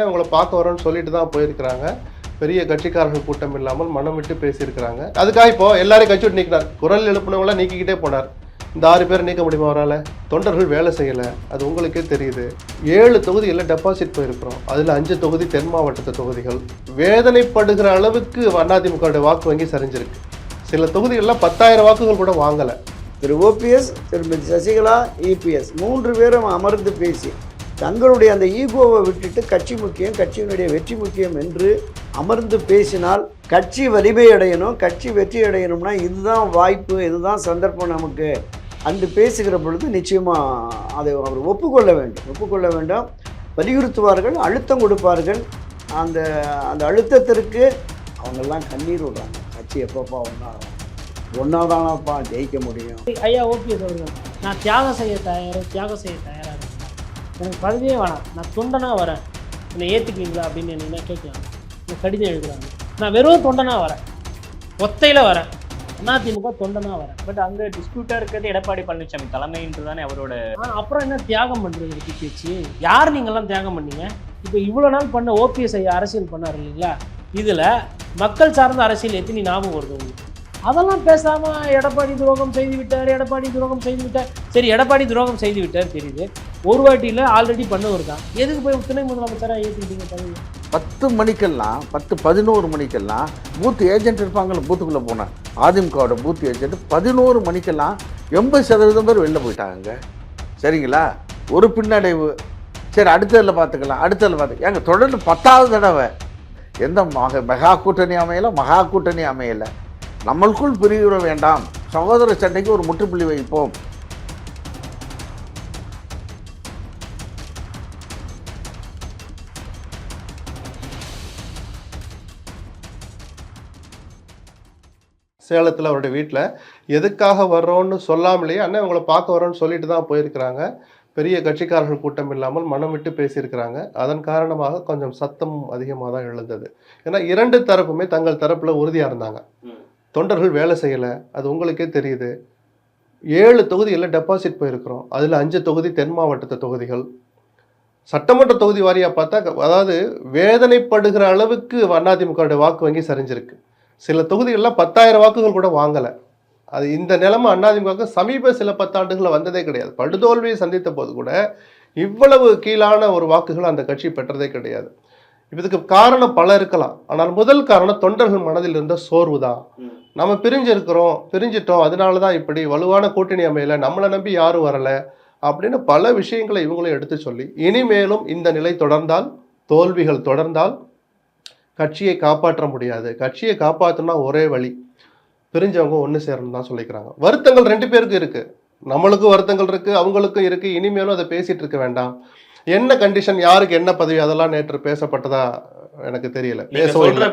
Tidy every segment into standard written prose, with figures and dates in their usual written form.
உங்களை பார்க்க வரோன்னு சொல்லிட்டு தான் போயிருக்கிறாங்க. பெரிய கட்சிக்காரர்கள் கூட்டம் இல்லாமல் மனம் விட்டு பேசியிருக்கிறாங்க. அதுக்காக இப்போ எல்லாரையும் கட்சி விட்டு நீக்கினார். குரல் எழுப்பினவங்களாம் நீக்கிக்கிட்டே போனார். இந்த 6 பேர் நீக்க முடியுமா அவரால்? தொண்டர்கள் வேலை செய்யலை, அது உங்களுக்கே தெரியுது. 7 தொகுதிகளில் டெபாசிட் போயிருக்கிறோம். அதில் 5 தொகுதி தென் மாவட்டத்து தொகுதிகள். வேதனைப்படுகிற அளவுக்கு அதிமுக வாக்கு வங்கி சரிஞ்சிருக்கு. சில தொகுதிகளில் 10,000 வாக்குகள் கூட வாங்கலை. திரு ஓபிஎஸ், திருமதி சசிகலா, இபிஎஸ் 3 பேரும் அமர்ந்து பேசி தங்களுடைய அந்த ஈகோவை விட்டுட்டு கட்சி முக்கியம், கட்சியினுடைய வெற்றி முக்கியம் என்று அமர்ந்து பேசினால் கட்சி வலிமை அடையணும், கட்சி வெற்றி அடையணும்னா இதுதான் வாய்ப்பு, இதுதான் சந்தர்ப்பம் நமக்கு அன்று பேசுகிற பொழுது நிச்சயமாக அதை அவர் ஒப்புக்கொள்ள வேண்டும், வலியுறுத்துவார்கள், அழுத்தம் கொடுப்பார்கள். அந்த அந்த அழுத்தத்திற்கு அவங்கெல்லாம் கண்ணீர் விடுறாங்க. கட்சி எப்பப்பா ஒன்றாதானப்பா ஜெயிக்க முடியும். ஐயா ஓபிஎஸ் அவர்கள், நான் தியாகம் செய்ய தயாராக இருக்கேன், எனக்கு பதவியே வேணாம், நான் தொண்டனாக வரேன், என்னை ஏற்றுக்குவீங்களா அப்படின்னு என்ன கேட்கலாம். நான் கடிதம் எழுதுறாங்க, நான் வெறும் தொண்டனாக வரேன், ஒத்தையில் வரேன், அதிமுக தொண்டனாக வரேன். பட் அங்கே டிஸ்பியூட்டாக இருக்கிறது எடப்பாடி பழனிசாமி தலைமைன்றது தானே அவரோட. அப்புறம் என்ன தியாகம் பண்ணுறது பேச்சு? யார் நீங்கள்லாம் தியாகம் பண்ணீங்க? இப்போ இவ்வளோ நாள் பண்ண ஓபிஎஸ் ஐயா அரசியல் பண்ணார் இல்லைங்களா, இதில் மக்கள் சார்ந்த அரசியல் எத்தனை ஞாபகம் வருது உங்களுக்கு? அதெல்லாம் பேசாமல் எடப்பாடி துரோகம் செய்து விட்டார். சரி, எடப்பாடி துரோகம் செய்து விட்டார் தெரியுது, ஒரு வாட்டியில் ஆல்ரெடி பண்ணவர் தான். எதுக்கு போய் துணை முதலமைச்சராக ஏற்றிக்கிட்டீங்க பதவி? 10 மணிக்கெல்லாம் 10-11 மணிக்கெல்லாம் பூத் ஏஜென்ட் இருப்பாங்கள்ல, பூத்துக்குள்ளே போனேன். அதிமுகவோட பூத் ஏஜென்ட் 11 மணிக்கெல்லாம் 80% பேர் வெளில போயிட்டாங்க. சரிங்களா, ஒரு பின்னடைவு. சரி, அடுத்ததில் பார்த்துக்கலாம். ஏங்க தொடர்ந்து 10வது தடவை எந்த மெகா கூட்டணி அமையலை. நம்மளுக்குள் பிரிவிட வேண்டாம், சகோதர சண்டைக்கு ஒரு முற்றுப்புள்ளி வைப்போம். சேலத்தில் அவருடைய வீட்டில் எதுக்காக வர்றோன்னு சொல்லாமலேயே அண்ணன் உங்களை பார்க்க வரோன்னு சொல்லிட்டு தான் போயிருக்கிறாங்க. பெரிய கட்சிக்காரர்கள் கூட்டம் இல்லாமல் மனம் விட்டு பேசியிருக்கிறாங்க. அதன் காரணமாக கொஞ்சம் சத்தம் அதிகமாக தான் எழுந்தது. ஏன்னா 2 தரப்புமே தங்கள் தரப்பில் உறுதியாக இருந்தாங்க. தொண்டர்கள் வேலை செய்யலை, அது உங்களுக்கே தெரியுது. 7 தொகுதிகளில் டெபாசிட் போயிருக்கிறோம். அதில் 5 தொகுதி தென் மாவட்டத்து தொகுதிகள். சட்டமன்ற தொகுதி வாரியாக பார்த்தா, அதாவது வேதனைப்படுகிற அளவுக்கு அதிமுக வாக்கு வங்கி சரிஞ்சிருக்கு. சில தொகுதிகளில் 10,000 வாக்குகள் கூட வாங்கலை. அது இந்த நிலைமை அதிமுக சமீப சில 10 ஆண்டுகளில் வந்ததே கிடையாது. படுதோல்வியை சந்தித்த போது கூட இவ்வளவு கீழான ஒரு வாக்குகள் அந்த கட்சி பெற்றதே கிடையாது. இதுக்கு காரணம் பல இருக்கலாம். ஆனால் முதல் காரணம் தொண்டர்கள் மனதில் இருந்த சோர்வு தான். நம்ம பிரிஞ்சிட்டோம், அதனால தான் இப்படி வலுவான கூட்டணி அமையலை, நம்மளை நம்பி யாரும் வரலை அப்படின்னு பல விஷயங்களை இவங்களும் எடுத்து சொல்லி, இனிமேலும் இந்த நிலை தொடர்ந்தால், தோல்விகள் தொடர்ந்தால் கட்சியை காப்பாற்ற முடியாது. கட்சியை காப்பாற்றணும்னா ஒரே வழி, பிரிஞ்சவங்க ஒன்று சேரணும் தான் சொல்லிக்கிறாங்க. வருத்தங்கள் 2 பேருக்கு இருக்குது. நம்மளுக்கும் வருத்தங்கள் இருக்குது, அவங்களுக்கும் இருக்குது. இனிமேலும் அதை பேசிகிட்டு இருக்க வேண்டாம். என்ன கண்டிஷன், யாருக்கு என்ன பதவி, அதெல்லாம் நேற்று பேசப்பட்டதா எனக்கு தெரியல.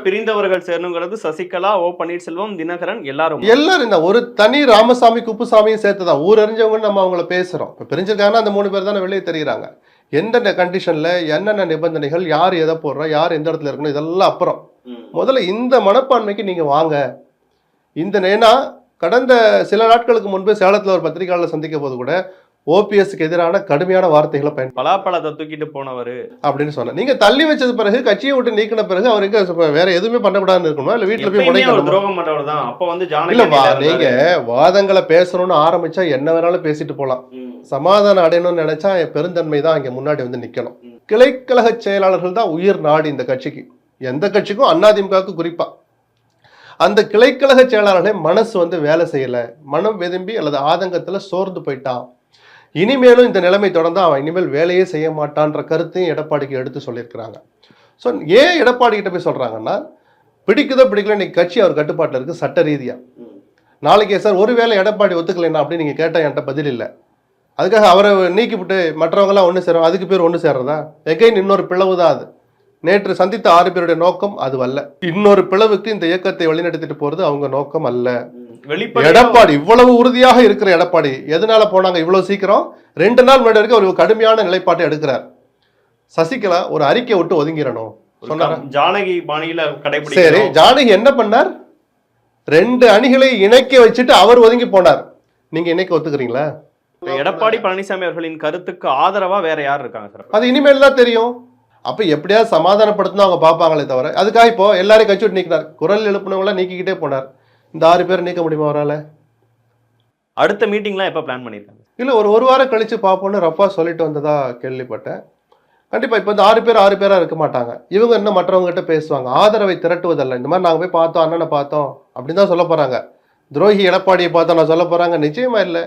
பிரிந்தவர்கள் சேரணுங்கிறது சசிகலா, ஓ பன்னீர்செல்வம், தினகரன் எல்லாரும் இந்த ஒரு தனி ராமசாமி குப்புசாமியும் சேர்த்துதான் ஊர் அறிஞ்சவங்க நம்ம அவங்கள பேசுறோம். இப்போ பிரிஞ்சிருக்காங்கன்னா அந்த 3 பேர் தானே வெளியே தெரியுறாங்க. எந்தெந்த கண்டிஷன்ல என்னென்ன நிபந்தனைகள், யார் எதை போடுறா, யார் எந்த இடத்துல இருக்கணும், இதெல்லாம் அப்புறம். முதல்ல இந்த மனப்பான்மைக்கு நீங்க வாங்க. ஏன்னா கடந்த சில நாட்களுக்கு முன்பு சேலத்தில் ஒரு பத்திரிகையாளர் சந்திக்க போது கூட ஓபிஎஸ்க்கு எதிரான கடுமையான வார்த்தைகளை பலாப்பழத்தை தூக்கிட்டு போனவர் அப்படின்னு சொன்ன. நீங்க தள்ளி வச்சது பிறகு, கட்சியை விட்டு நீக்கின பிறகு அவருக்கு வேற எதுவுமே பண்ணக்கூடாதுன்னு இருக்கணும், இல்ல வீட்டுல போய் துரோகம் பண்றவர் தான். அப்ப வந்து நீங்க வாதங்களை பேசணும்னு ஆரம்பிச்சா என்ன வேணாலும் பேசிட்டு போலாம். சமாதானம் அடையணும்னு நினைச்சா பெருந்தன்மை தான் இங்க முன்னாடி வந்து நிக்கணும். கிளைக்கழக செயலாளர்கள் தான் உயிர் நாடு இந்த கட்சிக்கு, எந்த கட்சிக்கும், அதிமுகவுக்கு குறிப்பா. அந்த கிளைக்கழக செயலாளர்களே மனசு வந்து வேலை செய்யல, மனம் வெதும்பி அல்லது ஆதங்கத்துல சோர்ந்து போயிட்டான். இனிமேலும் இந்த நிலைமை தொடர்ந்தா அவன் இனிமேல் வேலையே செய்ய மாட்டான்ற கருத்தையும் எடப்பாடிக்கு எடுத்து சொல்லியிருக்கிறாங்க. ஸோ ஏன் எடப்பாடி கிட்ட போய் சொல்றாங்கன்னா, பிடிக்குதோ பிடிக்கல, இன்னைக்கு கட்சி அவர் கட்டுப்பாட்டில் இருக்கு சட்ட ரீதியா. நாளைக்கு சார் ஒருவேளை எடப்பாடி ஒத்துக்கலைன்னா அப்படின்னு நீங்க கேட்டால் என்கிட்ட பதில் இல்லை. அதுக்காக அவரை நீக்கிவிட்டு மற்றவங்களாம் ஒன்று சேரும், அதுக்கு பேர் ஒன்று சேர்றதா? எகைன் இன்னொரு பிளவு தான் அது. நேற்று சந்தித்த 6 பேருடைய நோக்கம் அது அல்ல. இன்னொரு பிளவுக்கு இந்த இயக்கத்தை வழிநடத்திட்டு போறது அவங்க நோக்கம் அல்ல. எடப்பாடி இவ்வளவு உறுதியாக இருக்கிற எடப்பாடி எதனால போனாங்க இவ்வளவு சீக்கிரம்? 2 நாள் முன்னாடி வரைக்கும் ஒரு கடுமையான நிலைப்பாட்டை எடுக்கிறார். சசிகலா ஒரு அறிக்கை விட்டு ஒதுங்கிடணும் சொன்னார். ஜானகி பாணியில கடைபிடி. சரி, ஜானகி என்ன பண்ணார்? 2 அணிகளை இணைக்க வச்சுட்டு அவர் ஒதுங்கி போனார். நீங்க இணைக்க ஒத்துக்கிறீங்களா? எடப்பாடி பழனிசாமி அவர்களின் கருத்துக்கு ஆதரவா வேற யார் இருக்காங்க சார்? அது இனிமேல் தான் தெரியும். அப்போ எப்படியாவது சமாதானப்படுத்தணும் அவங்க பார்ப்பாங்களே தவிர, அதுக்காக இப்போ எல்லாரையும் கட்சி விட்டு நீக்கினார். குரல் எழுப்பினவங்களாம் நீக்கிக்கிட்டே போனார். இந்த 6 பேர் நீக்க முடியுமா அவரால்? அடுத்த மீட்டிங்லாம் எப்போ பிளான் பண்ணியிருக்காங்க? இல்லை, ஒரு வாரம் கழித்து பார்ப்போன்னு ரஃபா சொல்லிட்டு வந்ததா கேள்விப்பட்டேன். கண்டிப்பாக இப்போ இந்த 6 பேராக இருக்க மாட்டாங்க. இவங்க இன்னும் மற்றவங்ககிட்ட பேசுவாங்க. ஆதரவை திரட்டுவதல்ல. இந்த மாதிரி நாங்கள் போய் பார்த்தோம், அண்ணனை பார்த்தோம் அப்படின்னு தான் சொல்ல போகிறாங்க. துரோகி எடப்பாடியை பார்த்தோம் நான் சொல்ல போகிறாங்க? நிச்சயமா இல்லை.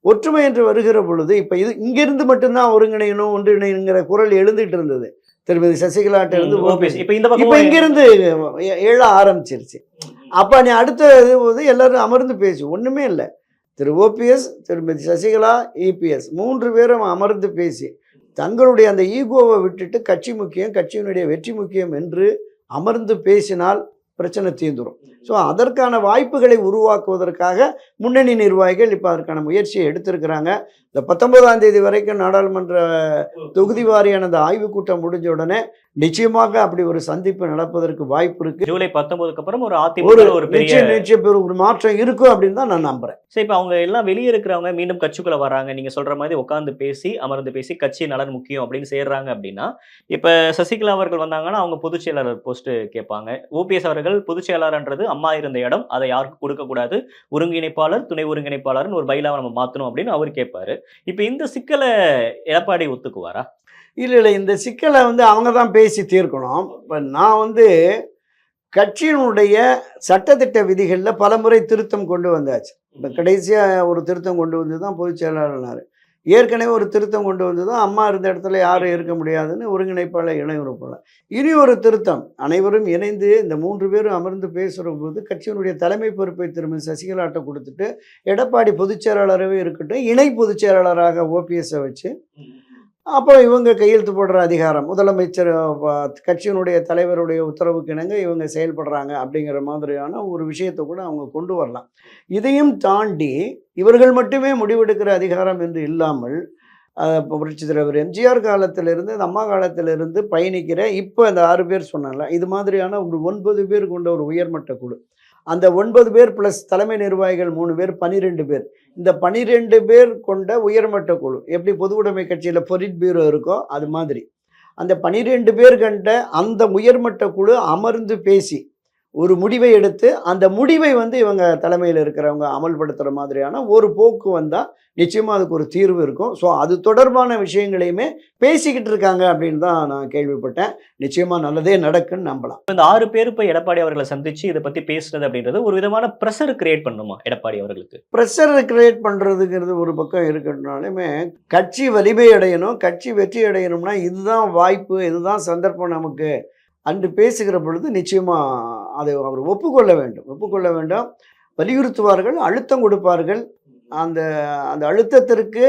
ஒற்றுமை என்று வருகிற பொழுது இப்போ இது இங்கிருந்து மட்டும்தான் ஒருங்கிணையணும் ஒன்றிணைங்கிற குரல் எழுந்துட்டு இருந்தது. திருமதி சசிகலாட்ட இருந்து இப்போ இந்த இப்போ பக்கம் இங்கிருந்து எழ ஆரம்பிச்சிருச்சு. அப்போ நீ அடுத்த இது போது எல்லாரும் அமர்ந்து பேசி ஒன்றுமே இல்லை. திரு ஓபிஎஸ், திருமதி சசிகலா, இபிஎஸ் 3 பேரும் அமர்ந்து பேசி தங்களுடைய அந்த ஈகோவை விட்டுட்டு கட்சி முக்கியம், கட்சியினுடைய வெற்றி முக்கியம் என்று அமர்ந்து பேசினால் பிரச்சனை தீர்ந்துடும். ஸோ அதற்கான வாய்ப்புகளை உருவாக்குவதற்காக முன்னணி நிர்வாகிகள் இப்போ அதற்கான முயற்சியை எடுத்திருக்கிறாங்க. இந்த 19ஆம் தேதி வரைக்கும் நாடாளுமன்ற தொகுதி வாரியான அந்த ஆய்வுக் கூட்டம் முடிஞ்ச உடனே நிச்சயமாக அப்படி ஒரு சந்திப்பு நடப்பதற்கு வாய்ப்பு இருக்கு. ஜூலை 19க்கு அப்புறம் ஒரு அதிமுக ஒரு பெரிய நிச்சயம் ஒரு மாற்றம் இருக்கும் அப்படின்னு தான் நான் நம்புறேன். சரி, இப்போ அவங்க எல்லாம் வெளியே இருக்கிறவங்க மீண்டும் கட்சிக்குள்ள வராங்க, நீங்க சொல்ற மாதிரி உட்காந்து பேசி அமர்ந்து பேசி கட்சி நலன் முக்கியம் அப்படின்னு சேர்றாங்க அப்படின்னா, இப்ப சசிகலா அவர்கள் வந்தாங்கன்னா அவங்க பொதுச் செயலாளர் போஸ்ட் கேட்பாங்க. ஓபிஎஸ் அவர்கள் பொதுச் செயலாளர்ன்றது அம்மா இருந்த இடம், அதை யாருக்கும் கொடுக்க கூடாது, ஒருங்கிணைப்பாளர் துணை ஒருங்கிணைப்பாளர்னு ஒரு பைலாவை நம்ம மாத்தணும் அப்படின்னு அவர் கேட்பாரு. இப்ப இந்த சிக்கலை எடப்பாடி ஒத்துக்குவாரா? இல்லை, இந்த சிக்கலை அவங்க தான் பேசி தீர்க்கணும். இப்போ நான் கட்சியினுடைய சட்டத்திட்ட விதிகளில் பல முறை திருத்தம் கொண்டு வந்தாச்சு. இப்போ கடைசியாக ஒரு திருத்தம் கொண்டு வந்து தான் பொதுச் செயலாளர்னார். ஏற்கனவே ஒரு திருத்தம் கொண்டு வந்து தான் அம்மா இருந்த இடத்துல யாரும் இருக்க முடியாதுன்னு ஒருங்கிணைப்பாளர் இணை உறுப்பாளர். இனி ஒரு திருத்தம் அனைவரும் இணைந்து இந்த 3 பேரும் அமர்ந்து பேசுகிற போது கட்சியினுடைய தலைமை பொறுப்பை திரும்ப சசிகலாட்ட கொடுத்துட்டு எடப்பாடி பொதுச் செயலாளராகவே இருக்கட்டும், இணை பொதுச் செயலாளராக ஓபிஎஸ்ஸை வச்சு அப்போ இவங்க கையெழுத்து போடுற அதிகாரம் முதலமைச்சர் கட்சியினுடைய தலைவருடைய உத்தரவுக்கு இணங்க இவங்க செயல்படுறாங்க அப்படிங்கிற மாதிரியான ஒரு விஷயத்தை கூட அவங்க கொண்டு வரலாம். இதையும் தாண்டி இவர்கள் மட்டுமே முடிவெடுக்கிற அதிகாரம் என்று இல்லாமல் புரட்சித் தலைவர் எம்ஜிஆர் காலத்திலிருந்து அந்த அம்மா காலத்திலிருந்து பயணிக்கிற இப்போ அந்த 6 பேர் சொன்னால இது மாதிரியான ஒரு 9 பேர் கொண்ட ஒரு உயர்மட்ட குழு. அந்த 9 பேர் ப்ளஸ் தலைமை நிர்வாகிகள் 3 பேர் 12 பேர். இந்த 12 பேர் கொண்ட உயர்மட்ட குழு எப்படி பொது உடைமை கட்சியில் பொலிட் பியூரோ இருக்கோ அது மாதிரி அந்த 12 பேர் கண்ட அந்த உயர்மட்ட குழு அமர்ந்து பேசி ஒரு முடிவை எடுத்து அந்த முடிவை இவங்க தலைமையில் இருக்கிறவங்க அமல்படுத்துகிற மாதிரியான ஒரு போக்கு வந்தால் நிச்சயமாக அதுக்கு ஒரு தீர்வு இருக்கும். ஸோ அது தொடர்பான விஷயங்களையுமே பேசிக்கிட்டு இருக்காங்க அப்படின்னு தான் நான் கேள்விப்பட்டேன். நிச்சயமாக நல்லதே நடக்குன்னு நம்பலாம். இந்த 6 பேர் இப்போ எடப்பாடி அவர்களை சந்திச்சு இதை பற்றி பேசுறது அப்படின்றது ஒரு விதமான ப்ரெஷர் கிரியேட் பண்ணுமா எடப்பாடி அவர்களுக்கு? ப்ரெஷர் கிரியேட் பண்ணுறதுங்கிறது ஒரு பக்கம் இருக்கிறதுனாலுமே கட்சி வலிமை அடையணும், கட்சி வெற்றி அடையணும்னா இதுதான் வாய்ப்பு, இதுதான் சந்தர்ப்பம் நமக்கு அன்று பேசுகிற பொழுது நிச்சயமாக அதை அவர் ஒப்புக்கொள்ள வேண்டும், வலியுறுத்துவார்கள், அழுத்தம் கொடுப்பார்கள். அந்த அந்த அழுத்தத்திற்கு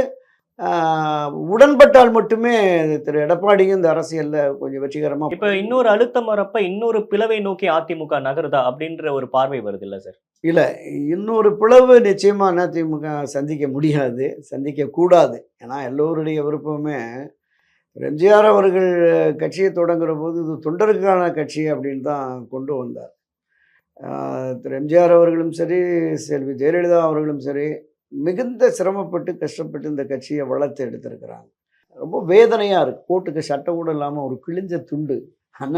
உடன்பட்டால் மட்டுமே திரு எடப்பாடியும் இந்த அரசியலில் கொஞ்சம் வெற்றிகரமாக. இப்போ இன்னொரு அழுத்தம் வரப்ப இன்னொரு பிளவை நோக்கி அதிமுக நகருதா அப்படின்ற ஒரு பார்வை வருது இல்லை சார்? இல்லை, இன்னொரு பிளவு நிச்சயமாக அதிமுக சந்திக்க முடியாது, சந்திக்கக்கூடாது. ஏன்னா எல்லோருடைய விருப்பமே எம்ஜிஆர் அவர்கள் கட்சியை தொடங்குற போது இது தொண்டருக்கான கட்சி அப்படின்னு தான் கொண்டு வந்தார். திரு எம்ஜிஆர் அவர்களும் சரி, செல்வி ஜெயலலிதா அவர்களும் சரி மிகுந்த சிரமப்பட்டு கஷ்டப்பட்டு இந்த கட்சியை வளர்த்து எடுத்திருக்கிறாங்க. ரொம்ப வேதனையாக இருக்குது. கோட்டுக்கு சட்டை கூட இல்லாமல் ஒரு கிழிஞ்ச துண்டு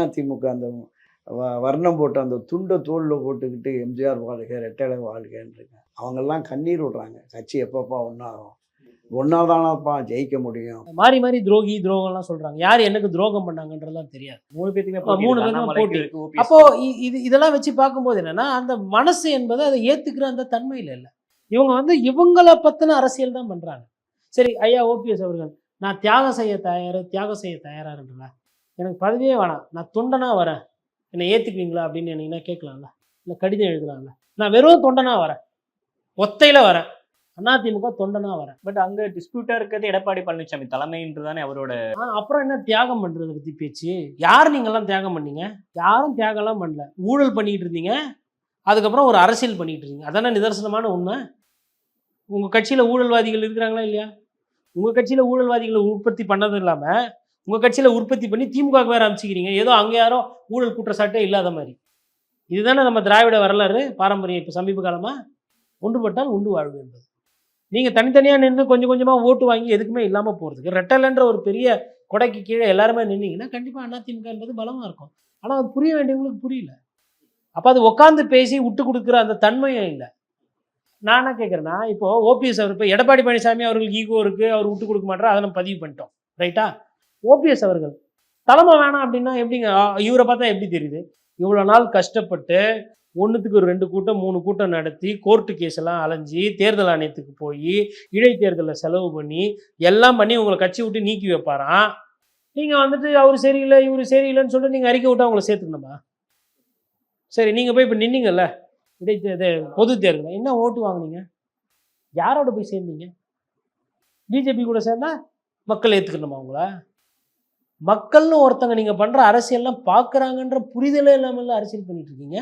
அதிமுக அந்த வர்ணம் போட்டு அந்த துண்டை தோளில் போட்டுக்கிட்டு எம்ஜிஆர் வாழ்க ரெட்டலை வாழ்கன்னு இருக்காங்க. அவங்கெல்லாம் கண்ணீர் விடுறாங்க. கட்சி எப்பப்பா ஒன்றாகும், ஒன்னாதானப்பா ஜெயிக்க முடியும். மாறி மாறி துரோகம்லாம் சொல்றாங்க. யார் எனக்கு துரோகம் பண்ணாங்கன்றதுலாம் தெரியாது. 3 பேருமே போட்டி. அப்போ இதெல்லாம் வச்சு பார்க்கும்போது என்னன்னா அந்த மனசு என்பது அதை ஏத்துக்கிற அந்த தன்மையில் இல்லை. இவங்க இவங்களை பத்தின அரசியல் தான் பண்றாங்க. சரி ஐயா ஓபிஎஸ் அவர்கள், நான் தியாகம் செய்ய தயாரான்றா, எனக்கு பதவியே வேணாம், நான் தொண்டனா வரேன், என்னை ஏத்துக்குவீங்களா அப்படின்னு என்னன்னா கேட்கலாம்ல, இல்லை கடிதம் எழுதலாம்ல. நான் வெறும் தொண்டனா வரேன், ஒத்தையில வரேன், அதிமுக தொண்டனா வரேன். பட் அங்க டிஸ்பியூட்டா இருக்கிறது எடப்பாடி பழனிசாமி தலைமைன்றது தானே அவரோட. அப்புறம் என்ன தியாகம் பண்றதை பத்தி பேச்சு? யார் நீங்கெல்லாம் தியாகம் பண்ணீங்க? யாரும் தியாகம்லாம் பண்ணல. ஊழல் பண்ணிட்டு இருந்தீங்க, அதுக்கப்புறம் ஒரு அரசியல் பண்ணிட்டு இருந்தீங்க. அதானே நிதர்சனமான உண்மை. உங்க கட்சியில ஊழல்வாதிகள் இருக்கிறாங்களா இல்லையா? உங்க கட்சியில ஊழல்வாதிகளை உற்பத்தி பண்ணது இல்லாம உங்க கட்சியில உற்பத்தி பண்ணி திமுக வேற அமைச்சிக்கிறீங்க. ஏதோ அங்கே யாரோ ஊழல் குற்றச்சாட்டே இல்லாத மாதிரி. இதுதானே நம்ம திராவிட வரலாறு பாரம்பரியம். இப்போ சமீப காலமா ஒன்றுபட்டால் உண்டு வாழ்வு என்பது. நீங்கள் தனித்தனியாக நின்று கொஞ்சம் கொஞ்சமாக ஓட்டு வாங்கி எதுக்குமே இல்லாமல் போகிறதுக்கு ரெட்டலைன்ற ஒரு பெரிய கொடைக்கு கீழே எல்லாருமே நின்னீங்கன்னா கண்டிப்பாக அதிமுக என்பது பலமாக இருக்கும். ஆனால் அது புரிய வேண்டியவங்களுக்கு புரியல. அப்போ அது உட்காந்து பேசி விட்டு கொடுக்குற அந்த தன்மையும் இல்லை. நான் என்ன கேட்குறேன்னா, இப்போ ஓபிஎஸ் அவர் இப்போ எடப்பாடி பழனிசாமி அவர்களுக்கு ஈகோ இருக்குது, அவர் விட்டு கொடுக்க மாட்டார், அதை நம்ம பதிவு பண்ணிட்டோம், ரைட்டா? ஓபிஎஸ் அவர்கள் தலைமை வேணாம் அப்படின்னா எப்படிங்க? இவரை பார்த்தா எப்படி தெரியுது? இவ்வளோ நாள் கஷ்டப்பட்டு 1க்கு 2 கூட்டம் 3 கூட்டம் நடத்தி கோர்ட்டு கேஸ் எல்லாம் அலைஞ்சி தேர்தல் ஆணையத்துக்கு போய் இடைத்தேர்தலில் செலவு பண்ணி எல்லாம் பண்ணி உங்களை கட்சி விட்டு நீக்கி வைப்பாராம். நீங்கள் வந்துட்டு அவர் சரியில்லை இவர் சரியில்லைன்னு சொல்லிட்டு நீங்கள் அறிக்கை விட்டு அவங்கள சேர்த்துக்கணுமா? சரி, நீங்கள் போய் இப்போ நின்னீங்கல்ல பொது தேர்தல், என்ன ஓட்டு வாங்கினீங்க? யாரோட போய் சேர்ந்தீங்க? பிஜேபி கூட சேர்ந்தா மக்கள் ஏற்றுக்கணுமா அவங்கள? மக்கள்னு ஒருத்தங்க நீங்கள் பண்ணுற அரசியல்லாம் பார்க்குறாங்கன்ற புரிதலே இல்லாமல் அரசியல் பண்ணிட்டு இருக்கீங்க.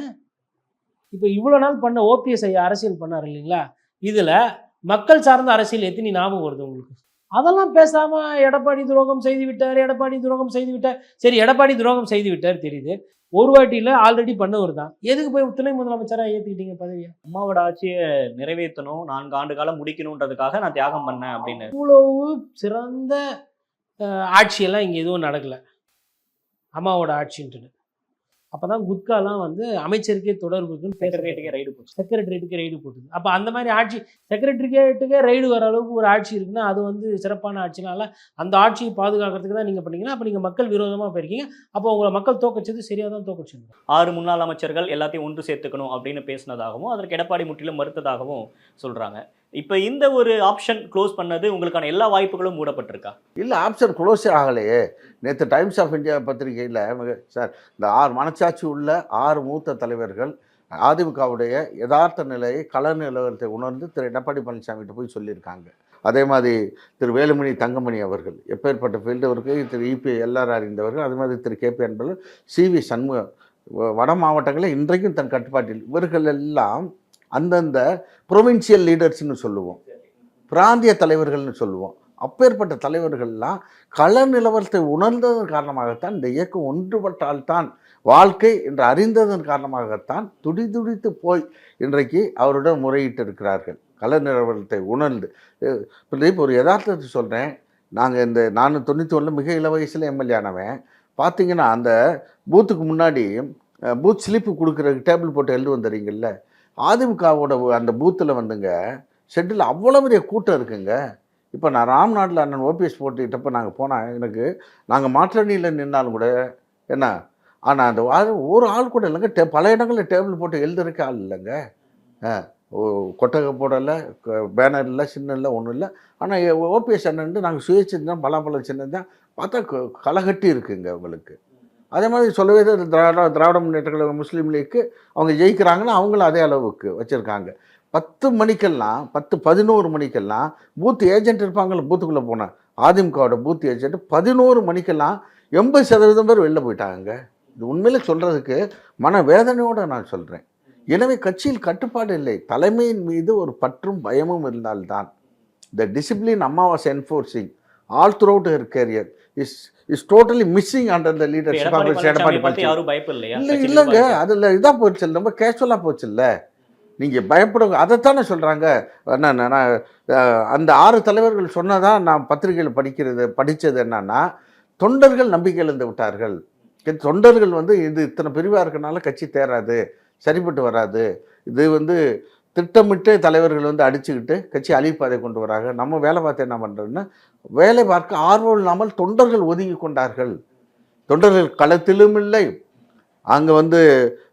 இப்போ இவ்வளோ நாள் பண்ண ஓபிஎஸ் ஐயா அரசியல் பண்ணார் இல்லைங்களா? இதில் மக்கள் சார்ந்த அரசியல் எத்தனை ஞாபகம் வருது உங்களுக்கு? அதெல்லாம் பேசாமல் எடப்பாடி துரோகம் செய்து விட்டார், எடப்பாடி துரோகம் செய்து விட்டார். சரி, எடப்பாடி துரோகம் செய்து விட்டார் தெரியுது, ஒரு வாட்டியில் ஆல்ரெடி பண்ணவர் தான். எதுக்கு போய் துணை முதலமைச்சராக ஏற்றுக்கிட்டீங்க பதவியை? அம்மாவோட ஆட்சியை நிறைவேற்றணும், 4 ஆண்டு காலம் முடிக்கணுன்றதுக்காக நான் தியாகம் பண்ணேன் அப்படின்னு. இவ்வளவு சிறந்த ஆட்சியெல்லாம் இங்கே எதுவும் நடக்கலை, அம்மாவோட ஆட்சின்ட்டு. அப்போ தான் குட்காலாம் வந்து அமைச்சருக்கே தொடர்புக்குன்னு செக்ரட்டரியேட்டுக்கே ரைடு போச்சு. செக்ரட்டரியேட்டுக்கே ரைடு போட்டுது. அப்போ அந்த மாதிரி ஆட்சி செக்ரட்டரியேட்டுக்கே ரைடு வர அளவுக்கு ஒரு ஆட்சி இருக்குன்னா அது வந்து சிறப்பான ஆட்சினால அந்த ஆட்சியை பாதுகாக்கிறதுக்கு தான் நீங்கள் பண்ணீங்கன்னா அப்போ நீங்கள் மக்கள் விரோதமாக போயிருக்கீங்க. அப்போ உங்களை மக்கள் தோக்கச்சது சரியாக தான் தோக்கச்சிங்க. 6 முன்னாள் அமைச்சர்கள் எல்லாத்தையும் ஒன்று சேர்த்துக்கணும் அப்படின்னு பேசினதாகவும் அதற்கு எடப்பாடி முற்றிலும் மறுத்ததாகவும் சொல்கிறாங்க. இப்போ இந்த ஒரு ஆப்ஷன் க்ளோஸ் பண்ணது உங்களுக்கான எல்லா வாய்ப்புகளும் மூடப்பட்டிருக்கா? இல்லை, ஆப்ஷன் க்ளோஸே ஆகலையே. நேற்று டைம்ஸ் ஆஃப் இந்தியா பத்திரிகையில் சார், இந்த 6 மனச்சாட்சி உள்ள 6 மூத்த தலைவர்கள் அதிமுகவுடைய யதார்த்த நிலையை கள நிலவரத்தை உணர்ந்து திரு எடப்பாடி பழனிசாமிகிட்ட போய் சொல்லியிருக்காங்க. அதே மாதிரி திரு வேலுமணி தங்கமணி அவர்கள் எப்பேற்பட்ட ஃபீல்டு திரு இபி எல்லாரும் அறிந்தவர்கள். அதே மாதிரி திரு கேபி அன்பர்கள், சிவி சண்முகம் வட மாவட்டங்களில் இன்றைக்கும் தன் கட்டுப்பாட்டில். இவர்கள் எல்லாம் அந்தந்த ப்ரொவின்சியல் லீடர்ஸ்னு சொல்லுவோம், பிராந்திய தலைவர்கள்னு சொல்லுவோம். அப்பேற்பட்ட தலைவர்கள்லாம் கள நிலவரத்தை உணர்ந்ததன் காரணமாகத்தான் இந்த இயக்கம் ஒன்றுபட்டால்தான் வாழ்க்கை என்று அறிந்ததன் காரணமாகத்தான் துடிதுடித்து போய் இன்றைக்கு அவருடன் முறையிட்டு இருக்கிறார்கள். கள நிலவரத்தை உணர்ந்து. இப்போ ஒரு யதார்த்தத்தை சொல்கிறேன். நாங்கள் நான் 91 மிக இள வயசில் எம்எல்ஏ ஆனவன். பார்த்தீங்கன்னா அந்த பூத்துக்கு முன்னாடி பூத் ஸ்லிப்பு கொடுக்குறதுக்கு டேபிள் போட்டு எழுது வந்துடுறீங்கல்ல, அதிமுகவோட அந்த பூத்தில் வந்துங்க ஷெட்டில் அவ்வளோ பெரிய கூட்டம் இருக்குங்க. இப்போ நான் ராம்நாட்டில் அண்ணன் ஓபிஎஸ் போட்டுக்கிட்டப்போ நாங்கள் போனால் நாங்கள் மாற்றணியில் நின்னாலும் கூட என்ன, ஆனால் அந்த ஒரு ஆள் கூட இல்லைங்க. பல இடங்களில் டேபிள் போட்டு எழுதுறதுக்கு ஆள் இல்லைங்க. கொட்டகை போடலை, பேனர் இல்லை, சின்ன இல்லை, ஒன்றும் இல்லை. ஆனால் ஓபிஎஸ் அண்ணன் நாங்கள் சுயேட்சை தான், பலாப்பழம் சின்னம் தான் பார்த்தா களைகட்டி இருக்குங்க உங்களுக்கு. அதே மாதிரி சொல்லவே திராவிட முன்னேற்ற கழக முஸ்லீம் லீக்கு அவங்க ஜெயிக்கிறாங்கன்னா அவங்களும் அதே அளவுக்கு வச்சுருக்காங்க. 10 மணிக்கெல்லாம் 10-11 மணிக்கெல்லாம் பூத் ஏஜென்ட் இருப்பாங்கள்ல, பூத்துக்குள்ளே போனேன் அதிமுகவோட பூத் ஏஜென்ட் 11 மணிக்கெல்லாம் 80% பேர் வெளில போயிட்டாங்க. இது உண்மையிலே சொல்கிறதுக்கு மன வேதனையோடு நான் சொல்கிறேன். எனவே கட்சியில் கட்டுப்பாடு இல்லை, தலைமையின் மீது ஒரு பற்றும் பயமும் இருந்தால்தான். The discipline Amma was enforcing all throughout her career is totally missing under the leadership of Edappadi Palaniswami. இல்லைங்க, அதில் இதாக போச்சு, ரொம்ப கேஷுவலாக போச்சு இல்லை. நீங்கள் பயப்படுங்க, அதைத்தானே சொல்கிறாங்க. நான் அந்த 6 தலைவர்கள் சொன்னதான் நான் பத்திரிகையில் படித்தது என்னன்னா, தொண்டர்கள் நம்பிக்கை இழந்து விட்டார்கள். தொண்டர்கள் இது இத்தனை பிரிவாக இருக்கனால கட்சி தேராது, சரிப்பட்டு வராது, இது திட்டமிட்டு தலைவர்கள் அடிச்சுக்கிட்டு கட்சி அழிப்பாதை கொண்டு வராங்க. நம்ம வேலை பார்த்து என்ன பண்ணுறோன்னா, வேலை பார்க்க ஆர்வம் இல்லாமல் தொண்டர்கள் ஒதுங்கி கொண்டார்கள். தொண்டர்கள் களத்திலும் இல்லை, அங்கே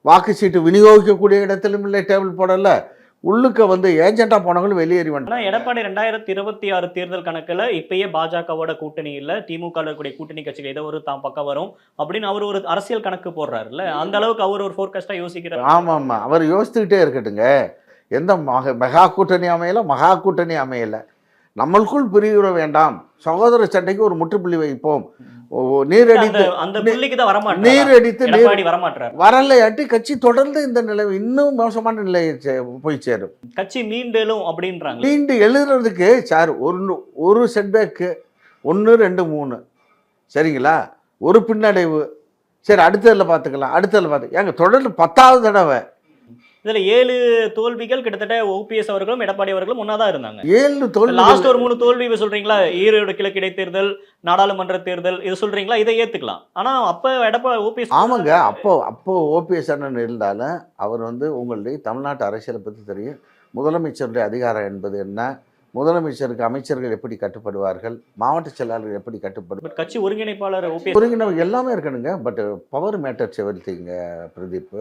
வாக்கு சீட்டு விநியோகிக்கக்கூடிய இடத்திலும் இல்லை, டேபிள் போடலை. உள்ளுக்க ஏஜென்ட்டாக போனவங்களும் வெளியேறி வந்தாங்க. எடப்பாடி 2026 தேர்தல் கணக்கில் இப்பயே பாஜகவோட கூட்டணி இல்லை, திமுக இருக்கக்கூடிய கூட்டணி கட்சிகள் ஏதோ ஒரு தான் பக்கம் வரும் அப்படின்னு அவர் ஒரு அரசியல் கணக்கு போடுறாருல்ல, அந்த அளவுக்கு அவர் ஒரு ஃபோர்காஸ்டாக யோசிக்கிறார். ஆமாம், அவர் யோசித்துக்கிட்டே இருக்கட்டுங்க. எந்த மெகா கூட்டணி அமையலை, மகா கூட்டணி அமையலை, நம்மளுக்குள் பிரிவுற வேண்டாம், சகோதர சண்டைக்கு ஒரு முற்றுப்புள்ளி வைப்போம், நீரடித்து வரலையாட்டி கட்சி தொடர்ந்து இந்த நிலை இன்னும் மோசமான நிலையை போய் சேரும். கட்சி மீண்டும் அப்படின்றாங்க. மீண்டு எழுதுறதுக்கு சார் ஒரு செட்பேக்கு 1, 2, 3 சரிங்களா, ஒரு பின்னடைவு, சரி அடுத்ததில் பார்த்துக்கலாம், அடுத்ததில் பார்த்து ஏங்க தொடர்ந்து 10வது தடவை இதுல 7 தோல்விகள் கிட்டத்தட்ட ஓபிஎஸ் அவர்களும் எடப்பாடி அவர்களும் ஒன்னாதான் இருந்தாங்க. 7 தோல்வி. லாஸ்ட் ஒரு 3 தோல்வி சொல்றீங்களா? ஈரோடு கிழக்கு இடைத்தேர்தல், நாடாளுமன்ற தேர்தல் இது சொல்றீங்களா? இதை ஏத்துக்கலாம். ஆனா அப்ப எடப்பாடி ஓபிஎஸ் ஆமாங்க. அப்போ ஓபிஎஸ் அண்ணன் இருந்தாலும் அவர் வந்து உங்களுடைய தமிழ்நாட்டு அரசியலை பற்றி தெரியும். முதலமைச்சருடைய அதிகாரம் என்பது என்ன, முதலமைச்சருக்கு அமைச்சர்கள் எப்படி கட்டுப்படுவார்கள், மாவட்ட செயலாளர்கள் எப்படி கட்டுப்படுவார்கள், கட்சி ஒருங்கிணைப்பாளர் ஓபிஎஸ் ஒருங்கிணைப்பு எல்லாமே இருக்கணுங்க. But power matters everything Pradeep.